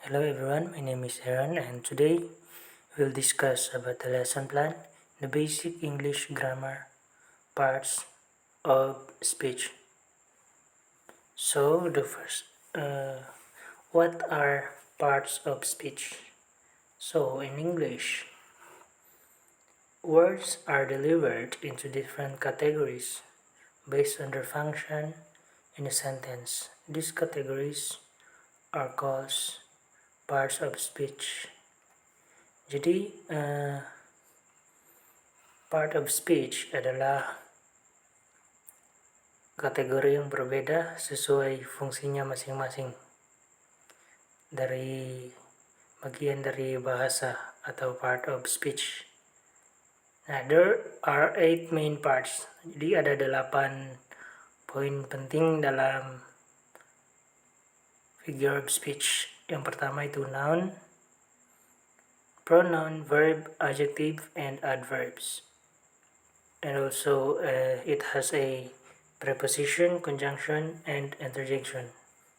Hello everyone, my name is Aaron and today we'll discuss about the lesson plan, the basic English grammar parts of speech. So the first, what are parts of speech? So in English, words are delivered into different categories based on their function in a sentence. These categories are called parts of speech. Jadi, part of speech adalah kategori yang berbeda sesuai fungsinya masing-masing dari bagian dari bahasa atau part of speech. Nah, there are 8 main parts. Jadi ada 8 poin penting dalam figure of speech. Yang pertama itu noun, pronoun, verb, adjective, and adverbs. And also it has a preposition, conjunction, and interjection.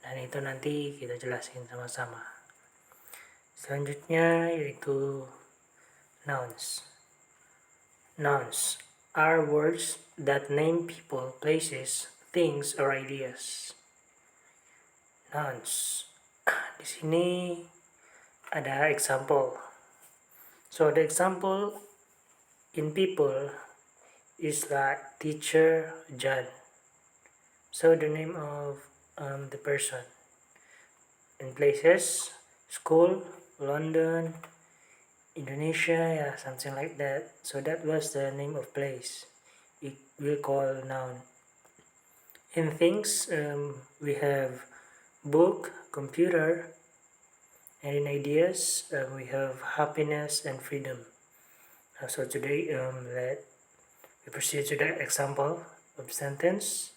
Dan itu nanti kita jelasin sama-sama. Selanjutnya yaitu nouns. Nouns are words that name people, places, things, or ideas. Nouns. Di sini ada example. So the example in people is like teacher John. So the name of the person. In places, school, London, Indonesia, yeah, something like that. So that was the name of place. It will call noun. In things, we have book, computer, and in ideas, we have happiness and freedom. So today, let we proceed to the example of sentence.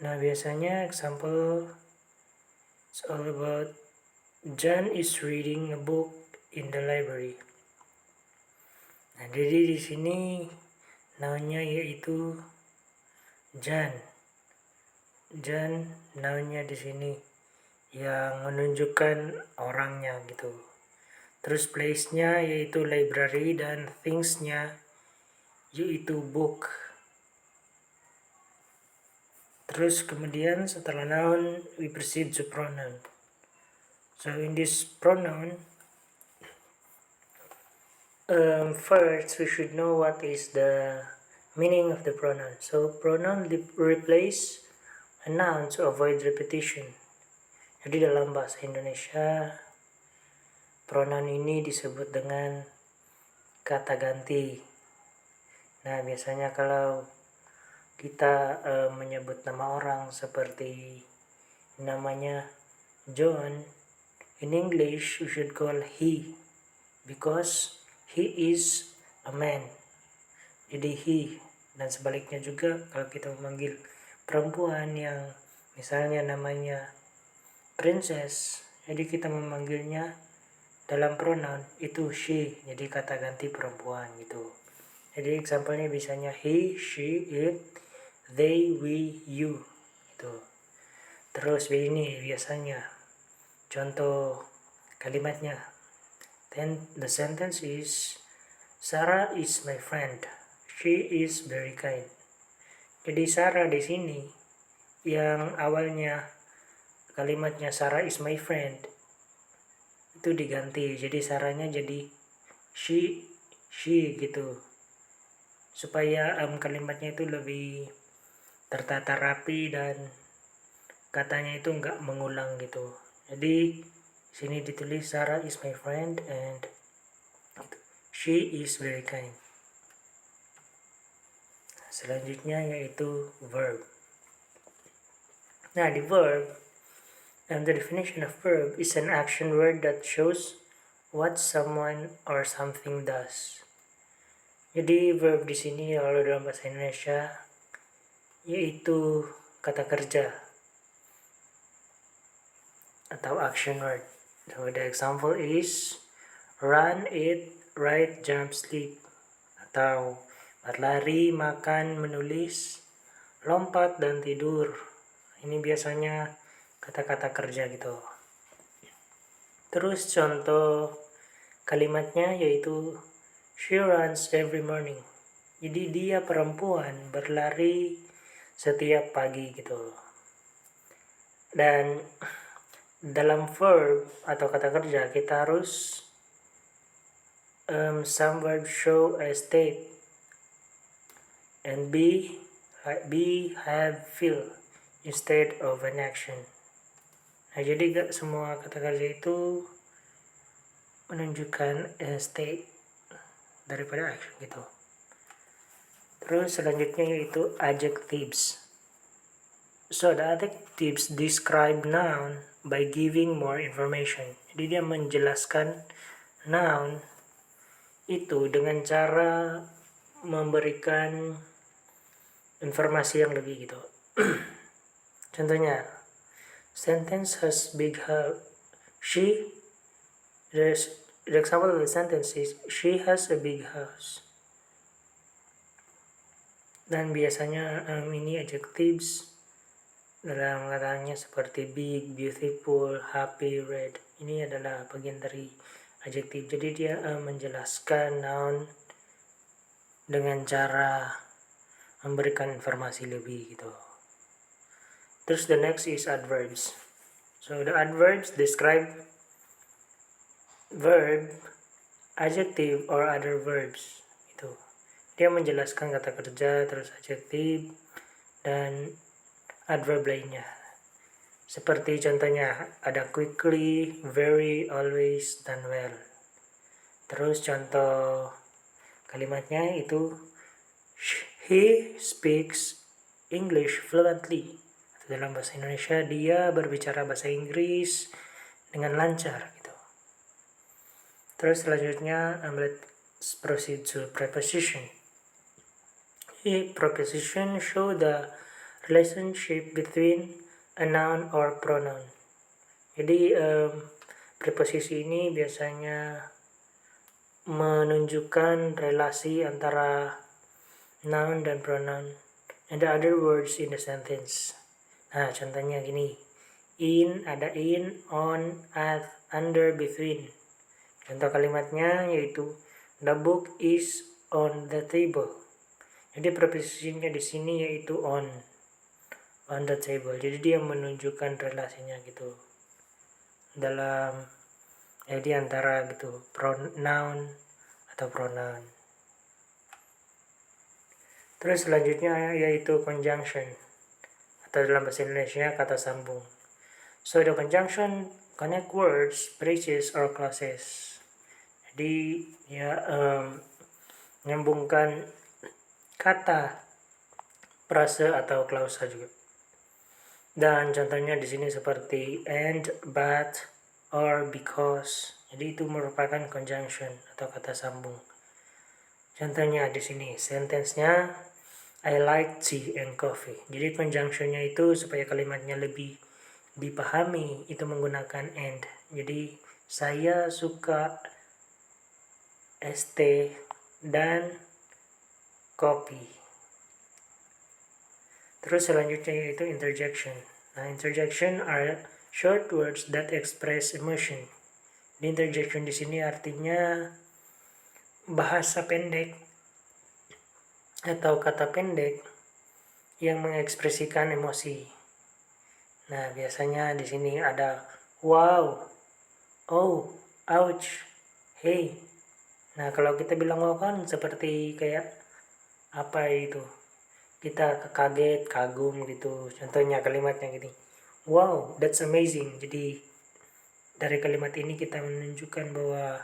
Nah, biasanya example it's all about John is reading a book in the library. Nah, jadi di sini nounnya yaitu John. John nounnya di sini yang menunjukkan orangnya gitu. Terus place-nya yaitu library dan things-nya yaitu book. Terus kemudian setelah noun we proceed to pronoun. So in this pronoun, first we should know what is the meaning of the pronoun. So pronoun replace a noun to avoid repetition. Jadi dalam bahasa Indonesia pronoun ini disebut dengan kata ganti. Nah, biasanya kalau kita menyebut nama orang seperti namanya John, in English we should call he because he is a man. Jadi he, dan sebaliknya juga kalau kita memanggil perempuan yang misalnya namanya princess, jadi kita memanggilnya dalam pronoun itu she, jadi kata ganti perempuan gitu. Jadi example-nya biasanya he, she, it, they, we, you gitu. Terus ini biasanya contoh kalimatnya. Then the sentence is Sarah is my friend. She is very kind. Jadi Sarah di sini yang awalnya kalimatnya Sarah is my friend itu diganti. Jadi Sarahnya jadi she gitu. Supaya kalimatnya itu lebih tertata rapi dan katanya itu nggak mengulang gitu. Jadi sini ditulis Sarah is my friend and she is very kind. Selanjutnya yaitu verb. Nah, di verb, the definition of verb is an action word that shows what someone or something does. Jadi verb di sini kalau dalam bahasa Indonesia yaitu kata kerja atau action word. So the example is run, eat, write, jump, sleep. Atau berlari, makan, menulis, lompat, dan tidur. Ini biasanya kata-kata kerja gitu. Terus contoh kalimatnya yaitu she runs every morning. Jadi dia perempuan berlari setiap pagi gitu. Dan dalam verb atau kata kerja kita harus some verb show a state and be have feel instead of an action. Nah jadi gak semua kata kerja itu menunjukkan a state daripada action gitu. Terus selanjutnya yaitu adjectives. So the adjectives describe noun by giving more information. Jadi dia menjelaskan noun itu dengan cara memberikan informasi yang lebih gitu. Contohnya, sentence has big house. The example of the sentence is she has a big house. Dan biasanya ini adjectives dalam katanya seperti big, beautiful, happy, red. Ini adalah bagian dari adjektif. Jadi dia menjelaskan noun dengan cara memberikan informasi lebih gitu. Terus the next is adverbs. So the adverbs describe verb, adjective or other verbs. Itu. Dia menjelaskan kata kerja, terus adjektif dan adverb lainnya. Seperti contohnya ada quickly, very, always, dan well. Terus contoh kalimatnya itu he speaks English fluently. Dalam bahasa Indonesia dia berbicara bahasa Inggris dengan lancar gitu. Terus selanjutnya let's proceed to preposition. Preposition show the relationship between a noun or pronoun. Jadi preposisi ini biasanya menunjukkan relasi antara noun dan pronoun and the other words in the sentence. Nah contohnya gini, in, ada in, on, at, under, between. Contoh kalimatnya yaitu the book is on the table. Jadi preposisinya di sini yaitu on the table. Jadi dia menunjukkan relasinya gitu dalam di antara gitu pronoun atau pronoun. Terus selanjutnya yaitu conjunction atau dalam bahasa Indonesia kata sambung. So the conjunction connect words, phrases or clauses. Jadi ya menyambungkan kata, frase atau klausa juga. Dan contohnya di sini seperti and, but, or because. Jadi itu merupakan conjunction atau kata sambung. Contohnya di sini sentence-nya I like tea and coffee. Jadi conjunction-nya itu supaya kalimatnya lebih dipahami itu menggunakan and. Jadi saya suka es teh dan kopi. Terus selanjutnya yaitu interjection. Nah, interjection are short words that express emotion. Di interjection di sini artinya bahasa pendek atau kata pendek yang mengekspresikan emosi. Nah, biasanya di sini ada wow, oh, ouch, hey. Nah, kalau kita bilang wow kan seperti kayak apa itu? Kita kaget, kagum gitu. Contohnya kalimatnya gini. Wow, that's amazing. Jadi dari kalimat ini kita menunjukkan bahwa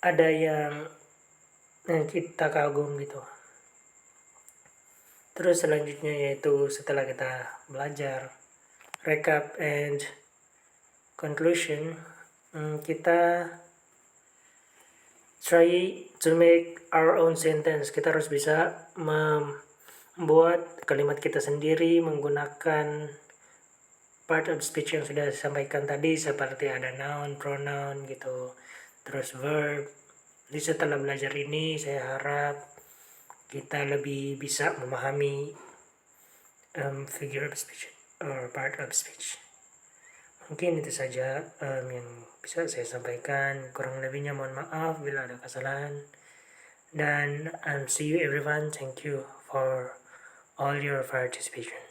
ada yang kita kagum gitu. Terus selanjutnya yaitu setelah kita belajar recap and conclusion, kita try to make our own sentence. Kita harus bisa membuat kalimat kita sendiri menggunakan part of speech yang sudah disampaikan tadi seperti ada noun, pronoun gitu, terus verb. Jadi setelah belajar ini saya harap kita lebih bisa memahami figure of speech or part of speech. Mungkin itu saja yang bisa saya sampaikan. Kurang lebihnya mohon maaf bila ada kesalahan. Dan see you everyone. Thank you for all your participation.